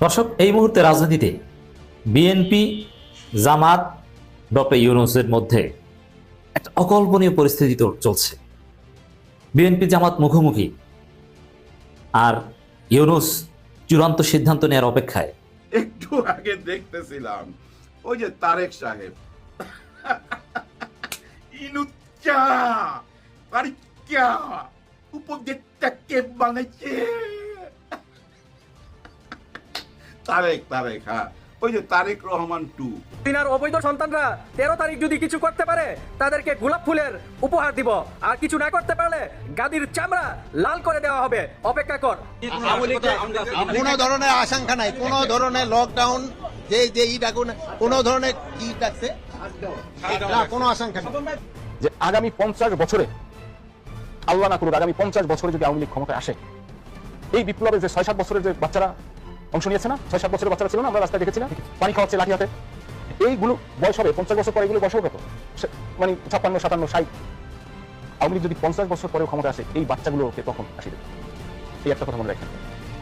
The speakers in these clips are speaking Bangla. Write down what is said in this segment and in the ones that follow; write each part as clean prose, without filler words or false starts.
দর্শক, এই মুহূর্তে রাজনীতিতে বিএনপি, জামাত, ডক্টর ইউনূসের মধ্যে একটা অকল্পনীয় পরিস্থিতি চলছে। বিএনপি জামাত মুখোমুখি, আর ইউনূস চূড়ান্ত সিদ্ধান্ত নেওয়ার অপেক্ষায়। একটু আগে দেখতেছিলাম ওই যে তারেক সাহেব ইনুচ্চা পারিক্কা উপদেষ্টাকে বানাইছে তারেক হ্যাঁ, ওই যে তারেক রহমান 2। তিনার অবৈধ সন্তানরা 13 তারিখ যদি কিছু করতে পারে তাদেরকে গোলাপ ফুলের উপহার দিব, আর কিছু না করতে পারলে গাদির চামড়া লাল করে দেওয়া হবে। অপেক্ষা কর। কোনো ধরনের আশঙ্কা নাই, কোনো ধরনের লকডাউন যে ই ডাকুন, কোনো ধরনের কি ডাকছে না, কোনো আশঙ্কা নেই। যে আগামী 50 বছরে, আল্লাহ না করুক, আগামী 50 বছরে যদি আওয়ামী লীগ ক্ষমতায় আসে, এই বিপ্লবের যে 6-7 বছরের যে বাচ্চারা অংশ নিয়েছে না, 6-7 বছরের বাচ্চারা ছিল না, আমরা রাস্তায় দেখেছিলাম পানি খাওয়াচ্ছে লাঠি হাতে, এইগুলো বয়স হবে 50 বছর পরে, এগুলো বয়স হবে কত, মানে 56, 57, 60। আওয়ামী লীগ যদি 50 বছর পরেও ক্ষমতা আসে, এই বাচ্চাগুলোকে তখন আসিবে। এই একটা কথা মনে রাখেন।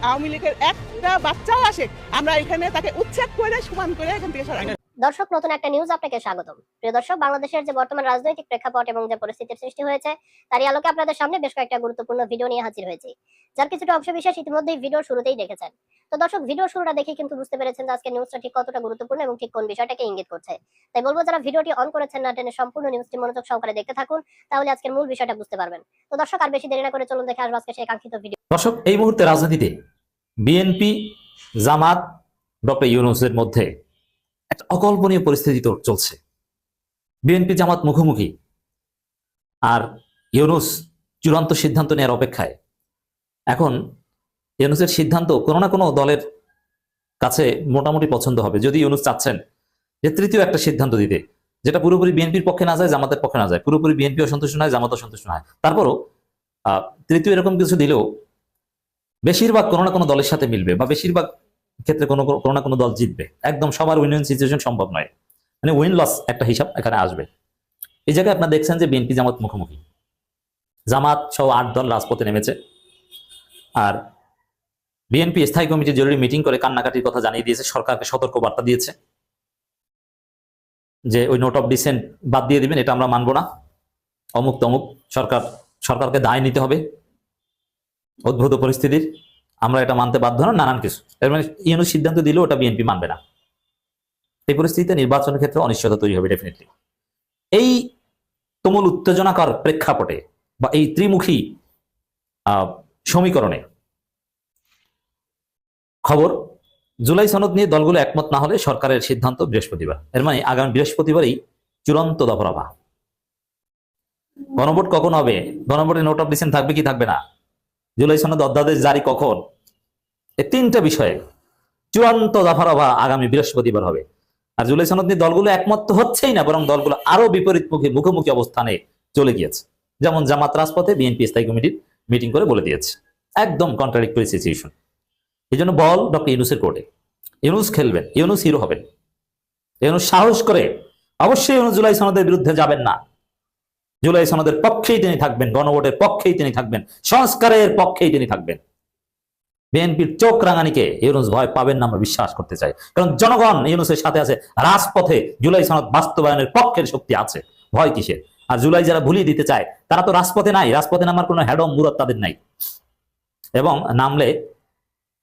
আওয়ামী লীগের একটা বাচ্চাও আসে, আমরা এখানে তাকে উচ্ছেদ করে সমান করে এখান থেকে সরাই। দর্শক, নতুন একটা নিউজ আপনাকে স্বাগতম। প্রিয় দর্শক, বাংলাদেশের যে বর্তমান রাজনৈতিক প্রেক্ষাপট এবং যে পরিস্থিতির সৃষ্টি হয়েছে তারই আলোকে আপনাদের সামনে বেশ কয়েকটা গুরুত্বপূর্ণ ভিডিও নিয়ে হাজির হয়েছি, যার কিছুটা অংশ বিশেষ ইতিমধ্যেই ভিডিওর শুরুতেই দেখেছেন। তো দর্শক, ভিডিও শুরুটা দেখে কিন্তু বুঝতে পেরেছেন যে আজকে নিউজটা ঠিক কতটা গুরুত্বপূর্ণ এবং ঠিক কোন বিষয়টাকে ইঙ্গিত করছে। তাই বলবো, যারা ভিডিওটি অন করেছেন না টেনে সম্পূর্ণ নিউজটি মনোযোগ সহকারে দেখতে থাকুন, তাহলে আজকের মূল বিষয়টা বুঝতে পারবেন। তো দর্শক, আর বেশি দেরি না করে চলুন দেখে আসবো আজকে সেই কাঙ্ক্ষিত ভিডিও। দর্শক, এই মুহূর্তে রাজনীতিতে বিএনপি, জামাত, ডক্টর ইউনূসের মধ্যে একটা অকল্পনীয় পরিস্থিতি চলছে। বিএনপি জামাত মুখোমুখি, আর ইউনূস চূড়ান্ত সিদ্ধান্ত নেওয়ার অপেক্ষায়। এখন ইউনূসের সিদ্ধান্ত কোনো না কোনো দলের কাছে মোটামুটি পছন্দ হবে, যদি ইউনূস চাচ্ছেন যে তৃতীয় একটা সিদ্ধান্ত দিতে, যেটা পুরোপুরি বিএনপির পক্ষে না যায়, জামাতের পক্ষে না যায়, পুরোপুরি বিএনপিও সন্তুষ্ট নয়, জামাতও সন্তুষ্ট নয়, তারপরও তৃতীয় এরকম কিছু দিলেও বেশিরভাগ কোনো না কোনো দলের সাথে মিলবে, বা বেশিরভাগ ক্ষেত্রে কোনো না কোনো দল জিতবে। একদম সবার উইন উইন সিচুয়েশন সম্ভব নয়, মানে উইন লস একটা হিসাব এখানে আসবে। এই জায়গায় আপনারা দেখছেন যে বিএনপি জামাত মুখোমুখি, জামাত সহ 8 দল রাজপথে নেমেছে, আর বিএনপি স্থায়ী কমিটি জরুরি মিটিং করে কান্নাকাটির কথা জানিয়ে দিয়েছে, সরকারকে সতর্ক বার্তা দিয়েছে যে ওই নোট অফ ডিসেন্ট বাদ দিয়ে দিবেন, এটা আমরা মানবো না, অমুক তমুক, সরকারকে দায় নিতে হবে উদ্ভূত পরিস্থিতির, আমরা এটা মানতে বাধ্য না, নানান কিছু। এর মানে ইউনূস সিদ্ধান্ত দিলেও ওটা বিএনপি মানবে না। এই পরিস্থিতিতে নির্বাচনের ক্ষেত্রে অনিশ্চয়তা তৈরি হবে ডেফিনেটলি। এই তুমুল উত্তেজনাকর প্রেক্ষাপটে বা এই ত্রিমুখী সমীকরণে খবর, জুলাই সনদ নিয়ে দলগুলো একমত না হলে সরকারের সিদ্ধান্ত বৃহস্পতিবার। এর মানে আগামী বৃহস্পতিবারই চূড়ান্ত দফারফা। গণভোট কখন হবে, গণভোটে নোট অফ ডিসেন্ট থাকবে কি থাকবে না, জুলাই সনদ অধ্যাদেশ জারি কখন, এই 3টা বিষয়ে চূড়ান্ত দফারফা আগামী বৃহস্পতিবার হবে। আর জুলাই সনদ নিয়ে দলগুলো একমত তো হচ্ছেই না, বরং দলগুলো আরো বিপরীতমুখী মুখোমুখি অবস্থানে চলে গিয়েছে। যেমন জামাত রাজপথে, বিএনপি স্থায়ী কমিটির মিটিং করে বলে দিয়েছে, একদম কন্ট্রাডিক্টরি সিচুয়েশন। এই জন্য বল ডক্টর ইউনূসের কোর্টে, ইউনূস খেলবেন, ইউনূস হিরো হবেন। ইউনূস সাহস করে অবশ্যই ইউনূস জুলাই সনদের বিরুদ্ধে যাবেন না, জুলাই সনদের পক্ষেই তিনি থাকবেন, গণভোটের পক্ষেই তিনি থাকবেন, সংস্কারের পক্ষেই তিনি থাকবেন। বিএনপির চোখ রাঙানিকে ইউনূস ভয় পাবেন না, আমরা বিশ্বাস করতে চাই, কারণ জনগণ ইউনূসের সাথে আছে। রাজপথে জুলাই সনদ বাস্তবায়নের পক্ষের শক্তি আছে, ভয় কিসের? আর জুলাই যারা ভুলিয়ে দিতে চায় তারা তো রাজপথে নাই, রাজপথে নামার কোনো হ্যাডম মুরত তাদের নাই, এবং নামলে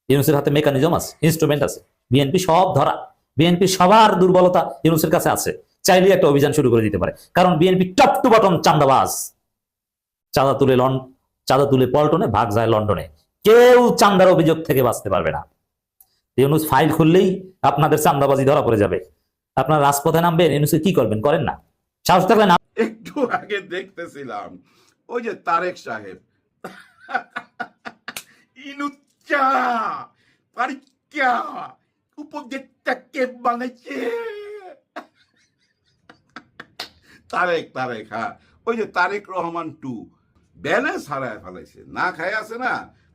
ইউনূসের হাতে মেকানিজম আছে, ইনস্ট্রুমেন্ট আছে। বিএনপি সব ধরা, বিএনপি সবার দুর্বলতা ইউনূসের কাছে আছে, চাইলে একটা অভিযান শুরু করে দিতে পারে। কারণ বিএনপি টপ টু বটম চাঁদাবাজ, চাঁদা তুলে পল্টনে, ভাগ যায় লন্ডনে, কেউ চাঁদার অভিযোগ থেকে বাঁচতে পারবে না। ইউনূস ফাইল খুললেই আপনাদের চাঁদাবাজি ধরা পড়ে যাবে। আপনারা রাজপথে নামবেন, ইউনূসের কি করবেন? করেন না, সাহস থাকলে না। একটু আগে দেখতেছিলাম ওই যে তারেক সাহেব ইনুচ্চা পারিক্কা উপদেষ্টাকে বানাইছে তারেক হ্যাঁ, ওই যে তারেক রহমান 2 ব্যালেন্স হারায় ফেলাইছে, না খায় আছে না,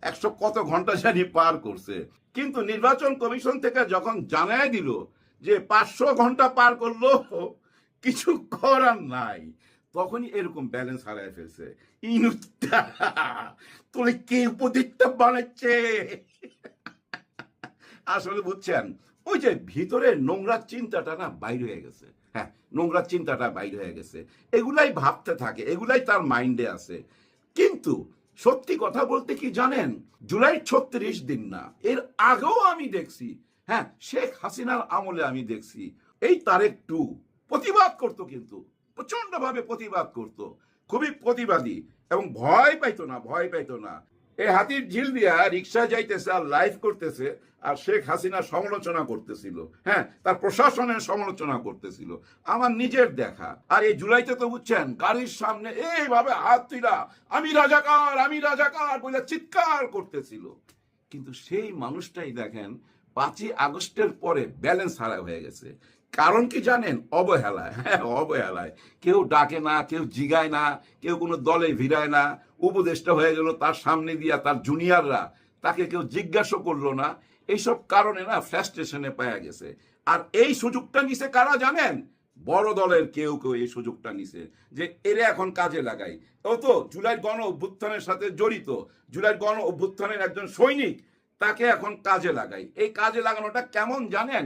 100 কত ঘন্টা জানি পার করছে। কিন্তু নির্বাচন কমিশন থেকে যখন জানায় দিল যে 500 ঘন্টা পার করলো, কিছু করার নাই, তখনই এরকম ব্যালেন্স হারায় ফেলছে। ইনুচ্চা তোরে কে উপদেষ্টা বানাচ্ছে? আসলে বুঝছেন, ওই যে ভিতরে নোংরা চিন্তাটা না বাইরে হয়ে গেছে। হ্যাঁ, নোংরা চিন্তাটা বাইরে হয়ে গেছে, এগুলাই ভাবতে থাকে, এগুলাই তার মাইন্ডে আছে। কিন্তু সত্যি কথা বলতে কি জানেন, জুলাই 36 দিন না, এর আগেও আমি দেখছি, হ্যাঁ, শেখ হাসিনার আমলে আমি দেখছি এই তারেক টু প্রতিবাদ করতো, কিন্তু প্রচন্ড ভাবে প্রতিবাদ করতো, খুবই প্রতিবাদী, এবং ভয় পাইতো না, ভয় পাইতো না। এই হাতির ঝিল দিয়া রিক্সা যাইতেছে আর লাইভ করতেছে, আর শেখ হাসিনা সমালোচনা করতেছিল, হ্যাঁ, তার প্রশাসনের সমালোচনা করতেছিল, আমার নিজের দেখা। আর এই জুলাইতে তো বুঝছেন, গাড়ির সামনে এইভাবে হাত তুলা আমি রাজাকার বলে চিৎকার করতেছিল। কিন্তু সেই মানুষটাই দেখেন 5ই আগস্টের পরে ব্যালেন্স হারা হয়ে গেছে। কারণ কি জানেন? অবহেলায়। হ্যাঁ, অবহেলায়। কেউ ডাকে না, কেউ জিগায় না, কেউ কোনো দলে ভিড়ায় না, উপদেষ্টা হয়ে গেল তার সামনে দিয়া, তার জুনিয়ররা তাকে কেউ জিজ্ঞাসা করলো না। এইসব কারণে না ফ্রাস্ট্রেশনে পাওয়া গেছে। আর এই সুযোগটা নিছে কারা জানেন? বড় দলের কেউ কেউ এই সুযোগটা নিছে, যে এরা এখন কাজে লাগাই। ও তো জুলাই গণ অভ্যুত্থানের সাথে জড়িত, জুলাই গণ অভ্যুত্থানের একজন সৈনিক, তাকে এখন কাজে লাগাই। এই কাজে লাগানোটা কেমন জানেন?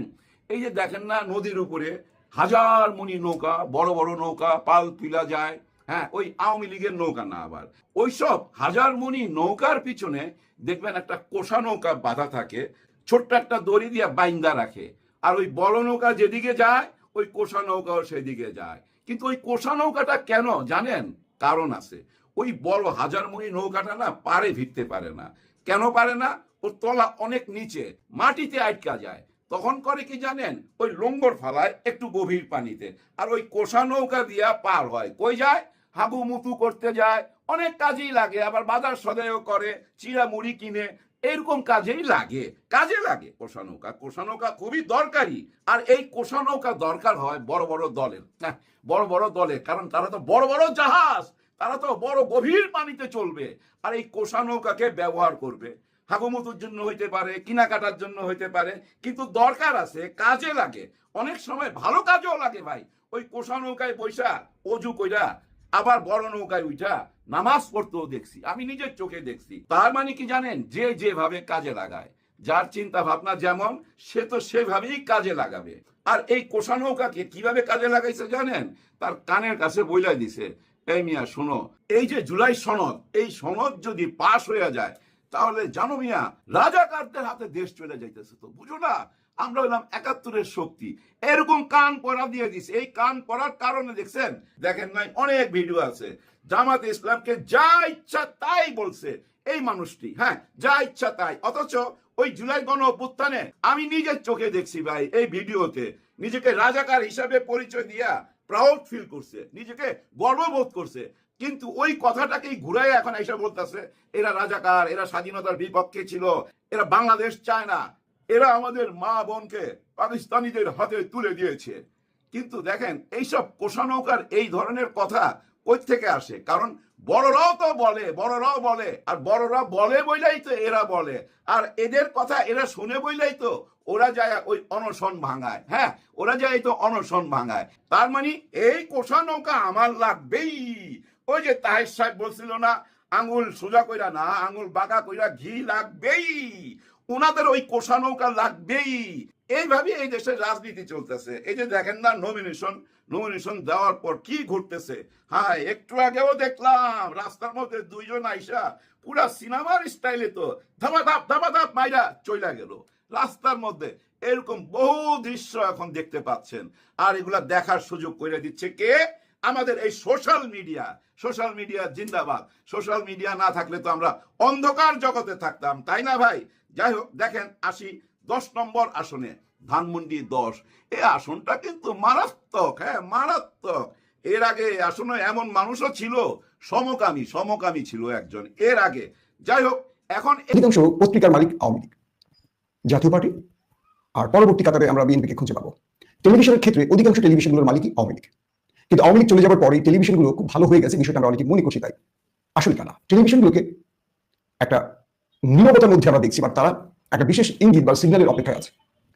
এই যে দেখেন না, নদীর উপরে হাজার মনি নৌকা, বড় বড় নৌকা, পাল তুলা যায়, হ্যাঁ, ওই আওয়ামী লীগের নৌকা না, আবার ওইসব হাজার মনি নৌকার পিছনে দেখবেন একটা কোষা নৌকা বাঁধা থাকে, ছোট্ট একটা দড়ি দিয়ে বাইন্দা রাখে, আর ওই বড় নৌকা যেদিকে যায় ওই কোষা নৌকাও সেদিকে যায়। কিন্তু ওই কোষা নৌকাটা কেন জানেন? কারণ আছে। ওই বড় হাজার মনি নৌকাটা না পারে ভিড়তে পারে না। কেন পারে না? ওর তলা অনেক নিচে, মাটিতে আটকা যায়। তখন করে কি জানেন? ওই লঙ্গর ফালায় একটু গভীর পানিতে, আর ওই কোষা নৌকা দিয়া পার হয়। কই যায়? হাগু মুতু করতে যায়, অনেক কাজেই লাগে, আবার বাজার সদাইও করে, চিড়া মুড়ি কিনে, এরকম কাজেই লাগে, কাজে লাগে কোষা নৌকা। কোষা নৌকা খুবই দরকারি। আর এই কোষা নৌকা দরকার হয় বড় বড় দলের, হ্যাঁ, বড় বড় দলের, কারণ তারা তো বড় বড় জাহাজ, তারা তো বড় গভীর পানিতে চলবে, আর এই কোষা নৌকাকে ব্যবহার করবে। হাগুমতুর জন্য হইতে পারে, কিনাকাটার জন্য হইতে পারে, কিন্তু দরকার আছে, কাজে লাগে, অনেক সময় ভালো কাজেও লাগে ভাই। ওই কোষা নৌকায় বৈশা অজু কইরা আবার বড় নৌকায় উঠা নামাজ পড়তেও দেখছি, আমি নিজের চোখে দেখছি। তার মানে কি জানেন? যে যেভাবে কাজে লাগায়, যার চিন্তা ভাবনা যেমন, সে তো সেভাবেই কাজে লাগাবে। আর এই কোষা নৌকাকে কিভাবে কাজে লাগাইছে জানেন? তার কানের কাছে বইলাই দিছে, এই মিয়া শুনো, এই যে জুলাই সনদ, এই সনদ যদি পাশ হয়ে যায়, তাহলে জানো মিয়া, রাজাকারদের হাতে দেশ চলে যাইতেছে। তো বুঝো না, আমরা হলাম 71-এর শক্তি। এরকম কান পড়া দিয়ে দিছে। এই কান পড়ার কারণে দেখছেন, দেখেন নাই, অনেক ভিডিও আছে, জামাত ইসলামকে যা ইচ্ছা তাই বলছে এই মানুষটি, হ্যাঁ, যা ইচ্ছা তাই। অথচ ওই জুলাই গণ অভ্যুত্থানে আমি নিজের চোখে দেখছি ভাই, এই ভিডিওতে নিজেকে রাজাকার হিসাবে পরিচয় দিয়া প্রাউড ফিল করছে, নিজেকে গর্ববোধ করছে। কিন্তু ওই কথাটাকেই ঘুরাই এখন এসে বলতেছে এরা রাজাকার, এরা স্বাধীনতার বিপক্ষে ছিল, এরা বাংলাদেশ চায় না, এরা আমাদের মা বোনকে পাকিস্তানিদের হাতে তুলে দিয়েছে। কিন্তু দেখেন, এইসব কোষা নৌকার এই ধরনের কথা কই থেকে আসে? কারণ বড়রাও তো বলে, বড়রাও বলে, আর বড়রা বলে বইলাই তো এরা বলে, আর এদের কথা এরা শুনে বইলাই তো ওরা যায় ওই অনশন ভাঙায়। হ্যাঁ, ওরা যায় তো অনশন ভাঙায়। তার মানে এই কোষা নৌকা আমার লাগবেই। ওই যে তাহের সাহেব বলছিল না, আঙুল সোজা কইরা না, আঙুল বাঁকা কইরা ঘি লাগবেই। ওনাদের ওই কোষা নৌকা লাগবেই। এইভাবে এই দেশের রাজনীতি চলতেছে। এই যে দেখেন না, নমিনেশন দেওয়ার পর কি ঘটতেছে। হ্যাঁ, একটু আগেও দেখলাম রাস্তার মধ্যে দুইজন আইসা পুরা সিনেমার স্টাইলে তো ধাপাধাপ মাইরা চইলা গেল রাস্তার মধ্যে। এরকম বহু দৃশ্য এখন দেখতে পাচ্ছেন। আর এগুলা দেখার সুযোগ করে দিচ্ছে কে? আমাদের এই সোশ্যাল মিডিয়া। সোশ্যাল মিডিয়া জিন্দাবাদ। সোশ্যাল মিডিয়া না থাকলে তো আমরা অন্ধকার জগতে থাকতাম, তাই না ভাই? যাই হোক, দেখেন, আসি 10 নম্বর আসনে, ধানমন্ডি 10। এই আসনটা কিন্তু মারাত্মক, হ্যাঁ, মারাত্মক। এর আগে আসনে এমন মানুষও ছিল, সমকামী ছিল একজন এর আগে। যাই হোক, এখন অধিকাংশ পত্রিকার মালিক আওয়ামী লীগ, জাতীয় পার্টি, আর পরবর্তী কাতারে আমরা বিএনপিকে খুঁজে পাবো। টেলিভিশনের ক্ষেত্রে অধিকাংশ টেলিভিশনগুলোর মালিকই আওয়ামী লীগ। কিন্তু আওয়ামী লীগ চলে যাওয়ার পরে টেলিভিশনগুলো খুব ভালো হয়ে গেছে, বিষয়টা আমরা অনেকে মনে করছি, তাই আসলে তা না। টেলিভিশনগুলোকে একটা নীরবতার মধ্যে আমরা দেখছি, বা তারা একটা বিশেষ ইঙ্গিত বা সিগন্যালের অপেক্ষায় আছে।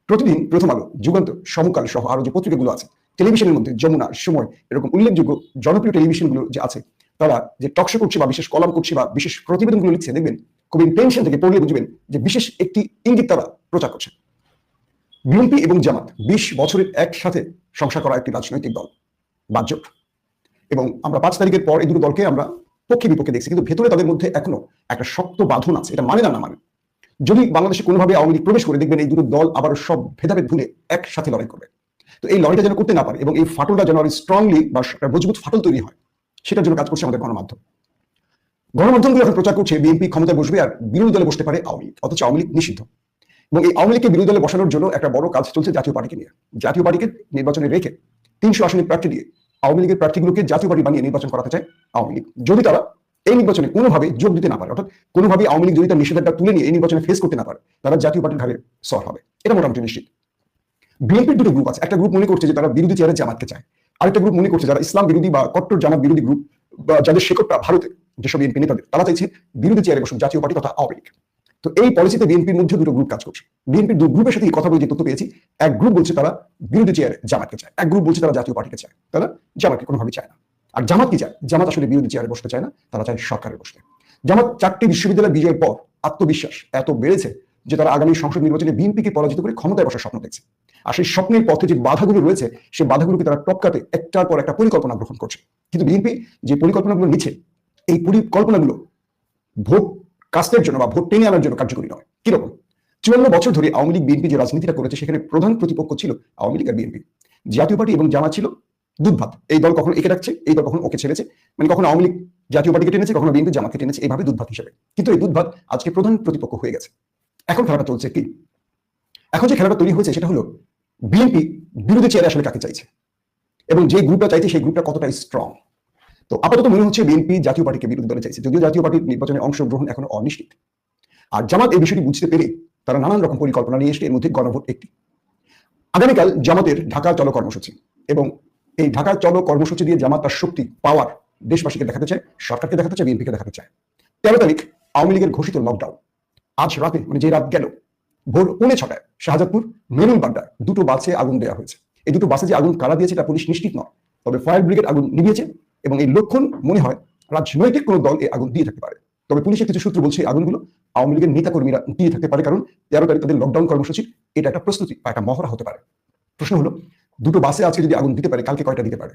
প্রতিদিন প্রথম আলো, যুগান্তর, সমকাল সহ আরো যে পত্রিকাগুলো আছে, টেলিভিশনের মধ্যে যমুনা, সময়, এরকম উল্লেখযোগ্য জনপ্রিয় টেলিভিশনগুলো যে আছে, তারা যে টকশো করছে বা বিশেষ কলাম করছে বা বিশেষ প্রতিবেদনগুলো লিখছে, দেখবেন খুব ইন্টেনশন থেকে পড়লে বুঝবেন যে বিশেষ একটি ইঙ্গিত তারা প্রচার করছে। বিএনপি এবং জামাত 20 বছরের একসাথে সংসার করা একটি রাজনৈতিক দল বাজেট, এবং আমরা 5 তারিখের পর এই দুটো দলকে আমরা পক্ষে বিপক্ষে দেখছি, কিন্তু ভেতরে তাদের মধ্যে এখনো একটা শক্ত বাঁধন আছে, এটা মানে না মানে। যদি বাংলাদেশে কোনোভাবে আওয়ামী লীগ প্রবেশ করে, দেখবেন এই দুটো দল আবার সব ভেদাভেদ ভুলে একসাথে লড়াই করবে। তো এই লড়াইটা যেন করতে না পারে এবং এই ফাটলটা যেন আর স্ট্রংলি বা মজবুত ফাটল তৈরি হয়, সেটার জন্য কাজ করছে আমাদের গণমাধ্যম। গণমাধ্যমগুলো এখন প্রচার করছে বিএনপি ক্ষমতায় বসবে আর বিরোধী দলে বসতে পারে আওয়ামী লীগ, অথচ আওয়ামী লীগ নিষিদ্ধ। এবং এই আওয়ামী লীগকে বিরোধী দলে বসানোর জন্য একটা বড় কাজ চলছে জাতীয় পার্টিকে নিয়ে। জাতীয় পার্টিকে নির্বাচনে রেখে 300 আসনের প্রার্থী দিয়ে আওয়ামী লীগের প্রার্থীগুলোকে জাতীয় পার্টি বানিয়ে নির্বাচন করাতে চায় আওয়ামী লীগ। যদি তারা এই নির্বাচনে কোনোভাবে যোগ দিতে না পারে, অর্থাৎ কোনোভাবে আওয়ামী লীগ যদি তার নিষেধাজ্ঞা তুলে নিয়ে এই নির্বাচনে ফেস করতে না পারে, তারা জাতীয় পার্টির ঘাড়ে সর হবে, এটা মোটামুটি নিশ্চিত। বিএনপির দুটো গ্রুপ আছে, একটা গ্রুপ মনে করছে যে তারা বিরোধী চেয়ারে জামাতকে চায়, আরেকটা গ্রুপ মনে করছে যারা ইসলাম বিরোধী বা কট্টর জামাত বিরোধী গ্রুপ বা যাদের শেকড়টা ভারতে, যেসব বিএনপি নেতাদের, তারা চাইছে বিরোধী চেয়ারে বসুক জাতীয় পার্টি তথা আওয়ামী লীগ। তো এই পলিসিতে বিএনপির মধ্যে দুটো গ্রুপ কাজ করছে। বিএনপির দু গ্রুপের সাথে কথা বলে যে তথ্য পেয়েছি, এক গ্রুপ বলছে তারা বিরোধী চেয়ারে জামাতকে চায়, এক গ্রুপ বলছে তারা জাতীয় পার্টিকে চায়, তারা জামাতকে কোনোভাবে চায় না। আর জামাত কি চায়? জামাত আসলে বিরোধী চেয়ারে বসতে চায় না, তারা চায় সরকারে বসতে। জামাত 4টি বিশ্ববিদ্যালয় বিজয়ের পর আত্মবিশ্বাস এত বেড়েছে যে তারা আগামী সংসদ নির্বাচনে বিএনপিকে পরাজিত করে ক্ষমতায় বসার স্বপ্ন দেখছে। আর সেই স্বপ্নের পথে যে বাধাগুলো রয়েছে, সেই বাধাগুলোকে তারা টপকাতে একটার পর একটা পরিকল্পনা গ্রহণ করছে। কিন্তু বিএনপি যে পরিকল্পনাগুলো নিচ্ছে, এই পরিকল্পনাগুলো ভোট কাস্টের জন্য বা ভোট টেনে আনার জন্য কার্যকরী নয়। কিরকম? 54 বছর ধরে আওয়ামী লীগ বিএনপি যে রাজনীতিটা করেছে, সেখানে প্রধান প্রতিপক্ষ ছিল আওয়ামী লীগ আর বিএনপি। জাতীয় পার্টি এবং জামাত ছিল দুধ ভাত, এই দল কখনো একে রাখছে, এই দল কখনো ওকে ছেড়েছে, মানে কখনো আওয়ামী লীগ জাতীয় পার্টিকে টেনেছে, কখনো বিএনপি জামাতকে টেনেছে, এইভাবে দুধ ভাত হিসেবে। কিন্তু এই দুধ ভাত আজকে প্রধান প্রতিপক্ষ হয়ে গেছে। এখন খেলাটা চলছে কি? এখন যে খেলাটা তৈরি হয়েছে সেটা হলো বিএনপি বিরোধী চেয়ারে আসলে কাকে চাইছে এবং যে গ্রুপটা চাইছে সেই গ্রুপটা কতটা স্ট্রং। তো আপাতত মনে হচ্ছে বিএনপি জাতীয় পার্টিকে বিরোধী দলে চাইছে, যদিও জাতীয় পার্টির নির্বাচনে অংশগ্রহণ এখনো অনিশ্চিত। আর জামাত এই বিষয়টি বুঝতে পেরে তারা নানান রকম পরিকল্পনা নিয়ে এসে, এর মধ্যে গণভোট একটি। আগামীকাল জামাতের ঢাকা চলো কর্মসূচি, এবং এই ঢাকা চলো কর্মসূচি দিয়ে জামাত তার শক্তি পাওয়ার দেশবাসীকে দেখাতে চায়, সরকারকে দেখাতে চায়, বিএনপিকে দেখাতে চায়। 13 তারিখ আওয়ামী লীগের ঘোষিত লকডাউন। আজ রাতে, মানে যে রাত গেল, ভোর 6:45 শাহজাদপুর মেরুল বাড্ডার দুটো বাসে আগুন দেওয়া হয়েছে। এই দুটো বাসে যে আগুন কারা দিয়েছে তা পুলিশ নিশ্চিত নয়, তবে ফায়ার ব্রিগেড আগুন নিভিয়েছে এবং এই লক্ষণ মনে হয় রাজনৈতিক কোনো দল এই আগুন দিয়ে থাকতে পারে। তবে পুলিশের কিছু সূত্র বলছে এই আগুনগুলো আওয়ামী লীগের নেতাকর্মীরা দিয়ে থাকতে পারে, কারণ 13 তারিখ তাদের লকডাউন কর্মসূচির এটা একটা প্রস্তুতি বা একটা মহড়া হতে পারে। প্রশ্ন হলো, দুটো বাসে আজকে যদি আগুন দিতে পারে, কালকে কয়টা দিতে পারে?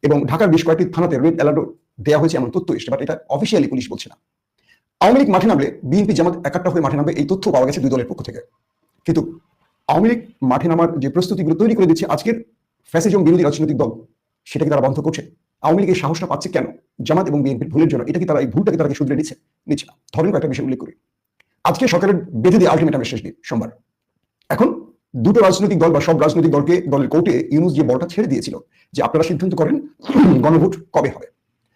এবং ঢাকার বেশ কয়েকটি থানাতে রেড অ্যালার্ট দেওয়া হয়েছে এমন তথ্য এসেছে, বাট এটা অফিসিয়ালি পুলিশ বলছে না। আওয়ামী লীগ মাঠে নামলে বিএনপি জামাত একাট্টা হয়ে মাঠে নামবে, এই তথ্য পাওয়া গেছে দুই দলের পক্ষ থেকে। কিন্তু আওয়ামী লীগ মাঠে নামার যে প্রস্তুতিগুলো তৈরি করে দিচ্ছে আজকের ফ্যাসিজম বিরোধী রাজনৈতিক দল, সেটাকে তারা বন্ধ করছে। আওয়ামী লীগের সাহসটা পাচ্ছে কেন? জামাত এবং বিএনপির ভুলের জন্য। এটা কি তারা এই ভুলটাকে তারা শুধরে নিচ্ছে না? ধরেন কয়েকটা বিষয় উল্লেখ করি। আজকে সরকারের বেঁধে দিয়ে আলটিমেটামের শেষ দিন সোমবার। এখন দুটো রাজনৈতিক দল বা সব রাজনৈতিক দলকে দলের কোর্টে ইউনূস যে বলটা ছেড়ে দিয়েছিল যে আপনারা সিদ্ধান্ত করেন গণভোট কবে হবে।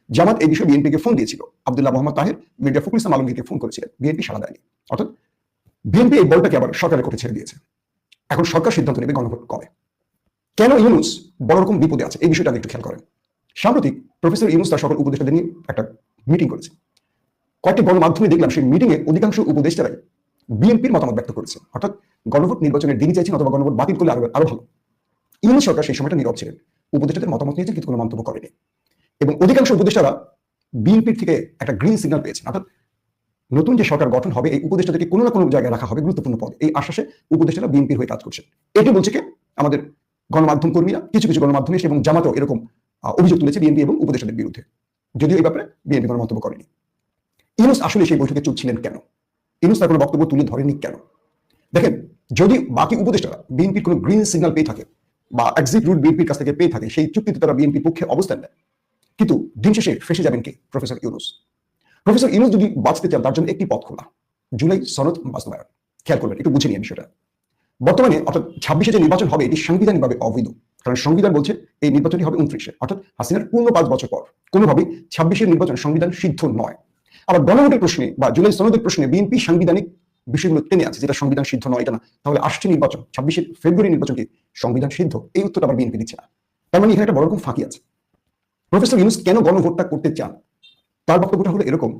জামাত এই বিষয়ে বিএনপিকে ফোন দিয়েছিল, আব্দুল্লাহ মোহাম্মদ তাহের মির্জা ফখরুল ইসলাম আলমগীরকে ফোন করেছিলেন, বিএনপি সাড়া দেয়নি। অর্থাৎ বিএনপি এই বলটাকে আবার সরকারের কোর্টে ছেড়ে দিয়েছে। এখন সরকার সিদ্ধান্ত নেবে গণভোট কবে। কেন ইউনূস বড় রকম বিপদে আছে, এই বিষয়টা একটু খেয়াল করেন। সাম্প্রতিক প্রফেসর ইউনূস তার সকল উপদেষ্টাদের নিয়ে একটা মিটিং করেছে। কয়েকটি গণমাধ্যমে দেখলাম সেই মিটিংয়ে অধিকাংশ উপদেষ্টারাই বিএনপির মতামত ব্যক্ত করেছে, অর্থাৎ গণভোট নির্বাচনের দিনই চাইছেন অথবা গণভোট বাতিল করলে আরো ভালো। ইউনূস সরকার সেই সময়টা নীরব ছিলেন, উপদেষ্টাদের মতামত নিয়েছেন কিন্তু কোনো মন্তব্য করেনি। এবং অধিকাংশ উপদেষ্টারা বিএনপির থেকে একটা গ্রিন সিগন্যাল পেয়েছেন, অর্থাৎ নতুন যে সরকার গঠন হবে এই উপদেষ্টাদেরকে কোনো না কোনো জায়গায় রাখা হবে গুরুত্বপূর্ণ পদে, এই আশ্বাসে উপদেষ্টারা বিএনপির হয়ে কাজ করছেন। এটি বলছে কি আমাদের গণমাধ্যম কর্মীরা, কিছু কিছু গণমাধ্যম এসে, এবং জামাতও এরকম অভিযোগ তুলেছে বিএনপি এবং উপদেষ্টাদের বিরুদ্ধে, যদিও এই ব্যাপারে বিএনপি কোনো মন্তব্য করেনি। ইউনূস আসলে সেই বৈঠকে চুপ ছিলেন কেন? ইউনূস তার কোনো বক্তব্য তুলে ধরেনি কেন? দেখেন, যদি বাকি উপদেষ্টারা বিএনপির কোনো গ্রিন সিগন্যাল পেয়ে থাকে বা এক্সিট রুট বিএনপির কাছ থেকে পেয়ে থাকে, সেই চুক্তিতে তারা বিএনপির পক্ষে অবস্থান নেয়, কিন্তু দিন শেষে ফেসে যাবেন কে? প্রফেসর ইউনূস। প্রফেসর ইউনূস যদি বাঁচতে চান, তার জন্য একটি পথ খোলা, জুলাই সনদ বাস্তবায়ন। খেয়াল করবেন, একটু বুঝে নিয়ে বিষয়টা। বর্তমানে অর্থাৎ 26-এ যে নির্বাচন হবে এটি সাংবিধানিকভাবে অবৈধ, কারণ সংবিধান বলছে এই নির্বাচনটি হবে 29-এ, অর্থাৎ হাসিনার পূর্ণ 5 বছর পর। কোনোভাবেই 26-এর নির্বাচন সংবিধান সিদ্ধ নয়। আবার গণভোটের প্রশ্নে বা জুলাই সনদের প্রশ্নে বিএনপি সাংবিধানিক বিষয়গুলো টেনে আছে, যেটা সংবিধান সিদ্ধ নয় এটা না, তাহলে আসছে নির্বাচন 26 ফেব্রুয়ারি নির্বাচনটি সংবিধান সিদ্ধ, এই উত্তরটা আবার বিএনপি দিচ্ছে না। তার মানে এখানে একটা বড় রকম ফাঁকি আছে। প্রফেসর ইউনূস কেন গণভোটটা করতে চান? তার বক্তব্যটা হলো এরকম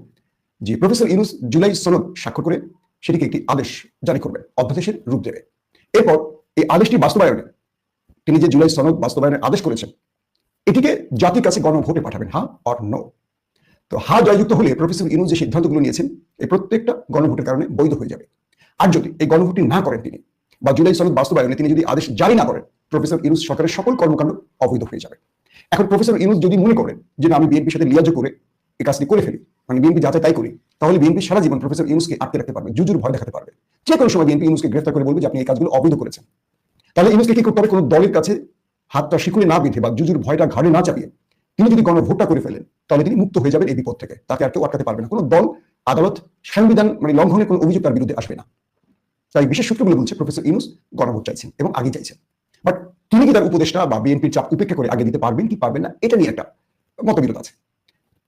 যে প্রফেসর ইউনূস জুলাই সনদ স্বাক্ষর করে সেটিকে একটি আদেশ জারি করবে, অধ্যাদেশের রূপ দেবে। এরপর এই আদেশটি বাস্তবায়নে তিনি যে জুলাই সনদ বাস্তবায়নের আদেশ করেছেন, এটিকে জাতির কাছে গণভোটে পাঠাবেন, হ্যাঁ অর নো। তো হ্যাঁ জয়যুক্ত হলে প্রফেসর ইউনূস যে সিদ্ধান্তগুলো নিয়েছেন এই প্রত্যেকটা গণভোটের কারণে বৈধ হয়ে যাবে। আর যদি এই গণভোটটি না করেন তিনি, বা জুলাই সনদ বাস্তবায়নে তিনি যদি আদেশ জারি না করেন, প্রফেসর ইউনূস সরকারের সকল কর্মকাণ্ড অবৈধ হয়ে যাবে। এখন প্রফেসর ইউনূস যদি মনে করেন যে না, আমি বিএনপির সাথে লিয়াজো করে এই কাজটি করে ফেলি, মানে বিএনপি যাতে তাই করি, তাহলে বিএনপি সারা জীবন প্রফেসর ইউনূসকে আটকে রাখতে পারবে, জুজুর ভয় দেখাতে পারবে। যে কোনো সময় বিএনপি ইউনূসকে গ্রেফতার করে বলবে যে আপনি এই কাজগুলো অবৈধ করেছেন। তাহলে ইউনূসকে কি করতে হবে? কোনো দলের কাছে হাতটা শিকুলে না বেঁধে বা জুজুর ভয়টা ঘাড়ে না চাপিয়ে তিনি যদি গণভোটটা করে ফেলেন, তাহলে তিনি মুক্ত হয়ে যাবেন এই বিপদ থেকে। তাকে আর কেউ আটকাতে পারবে না। কোনো দল, আদালত, সংবিধান মানে লঙ্ঘনের কোনো অভিযোগ তার বিরুদ্ধে আসবে না। তাই বিশেষ সূত্রগুলো বলছে প্রফেসর ইউনূস গণভোট চাইছেন এবং আগে চাইছেন। বাট তিনি কি তার উপদেষ্টা বা বিএনপির চাপ উপেক্ষা করে আগে দিতে পারবেন কি পারবেন না, এটা নিয়ে একটা মতবিরোধ আছে।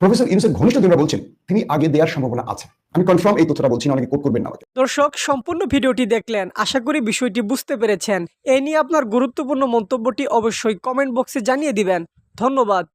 প্রফেসর ইউনূসের ঘনিষ্ঠজনরা বলছেন তিনি আগে দেওয়ার সম্ভাবনা আছে। আমি কনফার্ম এই তথ্যটা বলছি না, অনেকে কোট করবেন না আমাকে। দর্শক, সম্পূর্ণ ভিডিওটি দেখলেন, আশা করি বিষয়টি বুঝতে পেরেছেন। এই নিয়ে আপনার গুরুত্বপূর্ণ মন্তব্যটি অবশ্যই কমেন্ট বক্সে জানিয়ে দিবেন। ধন্যবাদ।